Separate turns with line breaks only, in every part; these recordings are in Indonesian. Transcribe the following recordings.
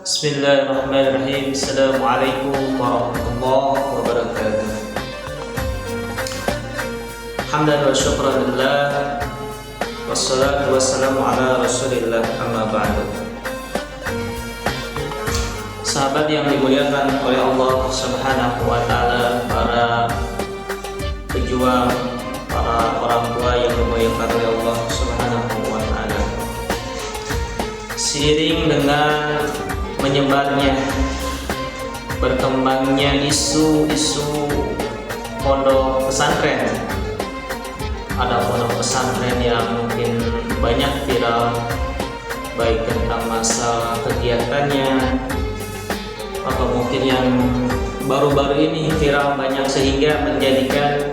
Bismillahirrahmanirrahim. Assalamualaikum warahmatullahi wabarakatuh. Hamdan wa syukran lillah, wassalatu wassalamu ala rasulillah, amma ba'du. Sahabat yang dimuliakan oleh Allah Subhanahu wa ta'ala, para pejuang, para orang tua yang dimuliakan oleh Allah Subhanahu wa ta'ala, seiring dengan menyebarnya, berkembangnya isu-isu pondok pesantren, ada pondok pesantren yang mungkin banyak viral, baik tentang masalah kegiatannya atau mungkin yang baru-baru ini viral banyak sehingga menjadikan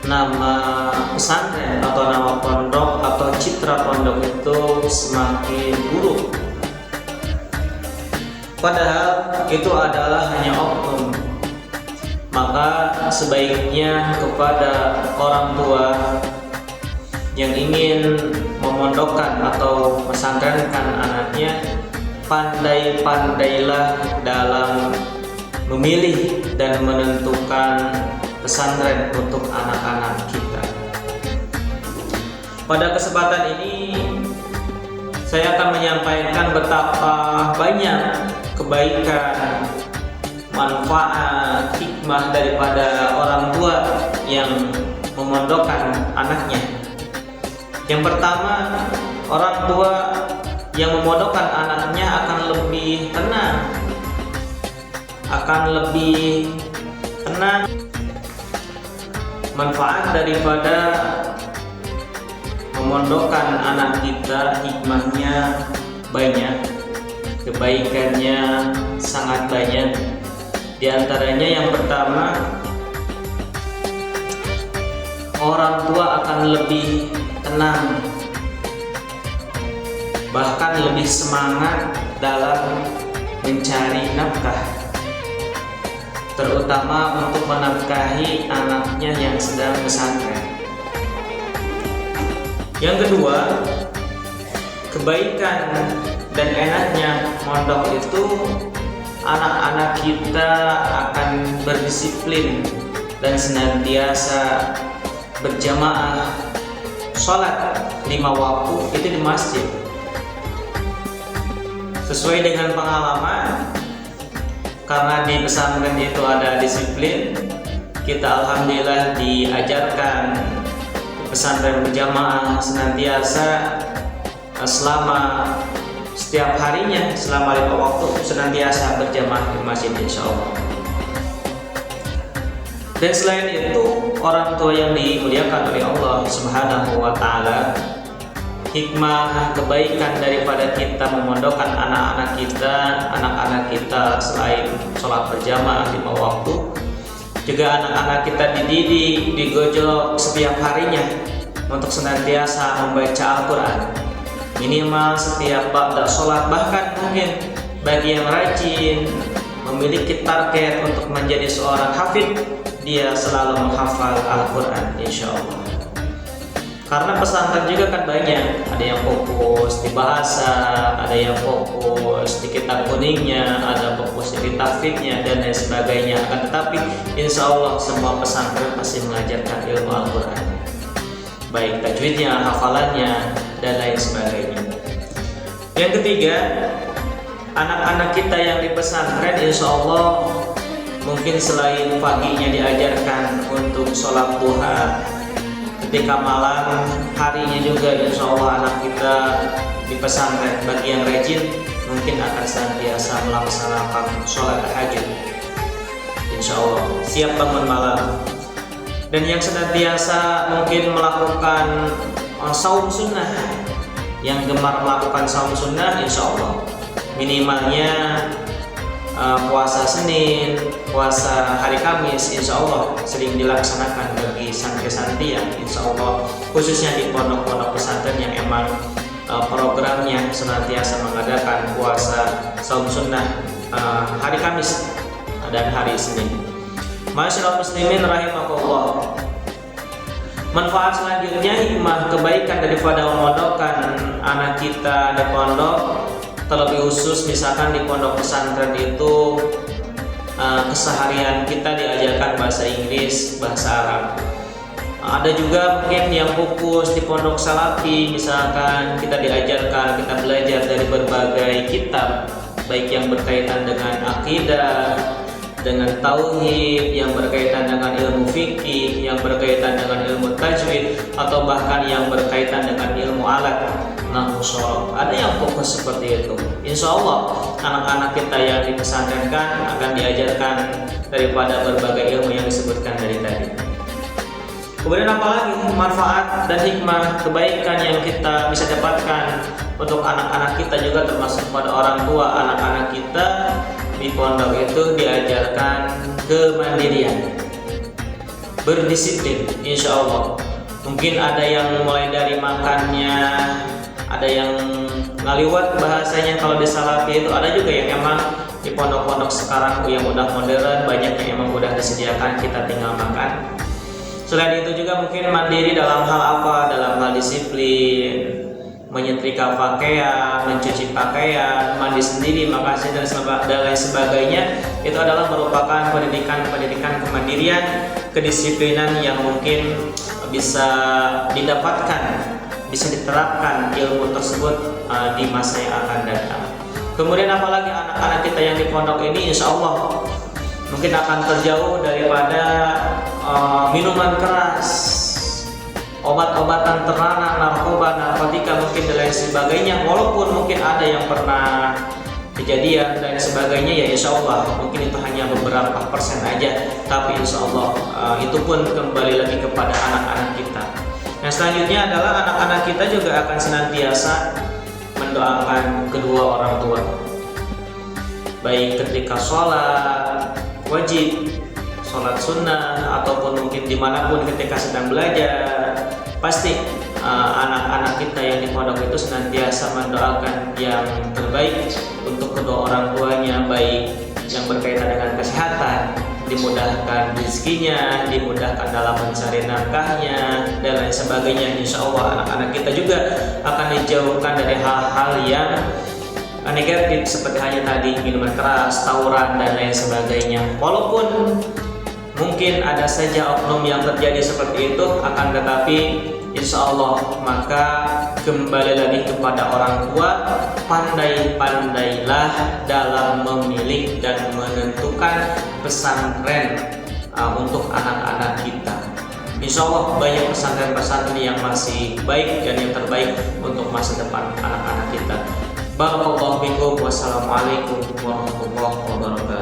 nama pesantren atau nama pondok atau citra pondok itu semakin buruk. Padahal itu adalah hanya oknum. Maka sebaiknya kepada orang tua yang ingin memondokkan atau pesantrenkan anaknya, pandai-pandailah dalam memilih dan menentukan pesantren untuk anak-anak kita. Pada kesempatan ini saya akan menyampaikan betapa banyak kebaikan, manfaat, hikmah daripada orang tua yang memondokkan anaknya. Yang pertama, orang tua yang memondokkan anaknya akan lebih tenang, Manfaat daripada memondokkan anak kita, hikmahnya banyak, kebaikannya sangat banyak. Di antaranya yang pertama, orang tua akan lebih tenang, bahkan lebih semangat dalam mencari nafkah, terutama untuk menafkahi anaknya yang sedang pesantren. Yang kedua, kebaikan dan enaknya mondok itu anak-anak kita akan berdisiplin dan senantiasa berjamaah sholat 5 waktu itu di masjid. Sesuai dengan pengalaman, karena di pesantren itu ada disiplin, kita alhamdulillah diajarkan pesantren berjamaah senantiasa selama setiap harinya, selama 5 waktu senantiasa berjamaah di masjid insyaallah. Dan selain itu, orang tua yang dimuliakan oleh Allah Subhanahu wa ta'ala, hikmah kebaikan daripada kita memondokkan anak-anak kita selain sholat berjamaah 5 waktu, juga anak-anak kita dididik, digojok setiap harinya untuk senantiasa membaca Al-Quran minimal setiap ba'da sholat. Bahkan mungkin bagi yang rajin memiliki target untuk menjadi seorang hafid, dia selalu menghafal Al-Quran insyaallah. Karena pesantren juga kan banyak, ada yang fokus di bahasa, ada yang fokus di kitab kuningnya, ada fokus di tahfidnya dan lain sebagainya. Akan tetapi insya Allah semua pesantren pasti mengajarkan ilmu Al-Quran, baik tajwidnya, hafalannya, dan lain sebagainya. Yang ketiga, anak-anak kita yang di pesantren insya Allah mungkin selain paginya diajarkan untuk sholat duha, ketika malam harinya juga insya Allah anak kita di pesantren bagi yang rajin mungkin akan senantiasa melaksanakan sholat tahajud insya Allah, siap bangun malam. Dan yang senantiasa mungkin melakukan saum sunnah, yang gemar melakukan saum sunnah insya Allah minimalnya puasa Senin, puasa hari Kamis insya Allah sering dilaksanakan bagi santri-santri yang insya Allah khususnya di pondok-pondok pesantren yang emang programnya senantiasa mengadakan puasa saum sunnah hari Kamis dan hari Senin. Masyaallah muslimin rahimakumullah. Manfaat selanjutnya, hikmah kebaikan daripada memondokkan anak kita di pondok, terlebih khusus misalkan di pondok pesantren itu keseharian kita diajarkan bahasa Inggris, bahasa Arab. Ada juga mungkin yang fokus di pondok salafi, misalkan kita diajarkan, kita belajar dari berbagai kitab, baik yang berkaitan dengan akidah, dengan tauhid, yang berkaitan dengan ilmu fikih, yang berkaitan dengan ilmu tajwid, atau bahkan yang berkaitan dengan ilmu alat nahwu shorof. Ada yang fokus seperti itu. Insya Allah anak-anak kita yang dipesantrenkan akan diajarkan daripada berbagai ilmu yang disebutkan dari tadi. Kemudian apalagi manfaat dan hikmah kebaikan yang kita bisa dapatkan untuk anak-anak kita juga, termasuk pada orang tua anak-anak kita di pondok itu diajarkan kemandirian, berdisiplin. Insya Allah mungkin ada yang mulai dari makannya, ada yang ngaliwat bahasanya kalau di salafi itu, ada juga yang emang di pondok-pondok sekarang yang udah modern banyak yang emang udah disediakan, kita tinggal makan. Selain itu juga mungkin mandiri dalam hal apa? Dalam hal disiplin, menyetrika pakaian, mencuci pakaian, mandi sendiri, makasih dan lain sebagainya. Itu adalah merupakan pendidikan kemandirian, kedisiplinan yang mungkin bisa didapatkan, bisa diterapkan ilmu tersebut di masa yang akan datang. Kemudian apalagi anak-anak kita yang di pondok ini insya Allah mungkin akan terjauh daripada minuman keras, obat-obatan terlarang, narkoba, narkotika, mungkin dan lain sebagainya. Walaupun mungkin ada yang pernah kejadian dan sebagainya, ya insya Allah mungkin itu hanya beberapa persen aja, tapi insya Allah itu pun kembali lagi kepada anak-anak kita. Yang selanjutnya adalah anak-anak kita juga akan senantiasa mendoakan kedua orang tua, baik ketika sholat wajib, sholat sunnah, ataupun mungkin dimanapun ketika sedang belajar. Pasti anak-anak kita yang di pondok itu senantiasa mendoakan yang terbaik untuk kedua orang tuanya, baik yang berkaitan dengan kesehatan, dimudahkan rezekinya, dimudahkan dalam mencari nafkahnya, dan lain sebagainya. Insya Allah anak-anak kita juga akan dijauhkan dari hal-hal yang negatif seperti hanya tadi minuman keras, tawuran, dan lain sebagainya. Walaupun mungkin ada saja oknum yang terjadi seperti itu, akan tetapi insya Allah maka kembali lagi kepada orang tua, pandai-pandailah dalam memilih dan menentukan pesantren untuk anak-anak kita. Insya Allah banyak pesantren-pesantren yang masih baik dan yang terbaik untuk masa depan anak-anak kita. Barakallahu fikum. Wassalamualaikum warahmatullahi wabarakatuh.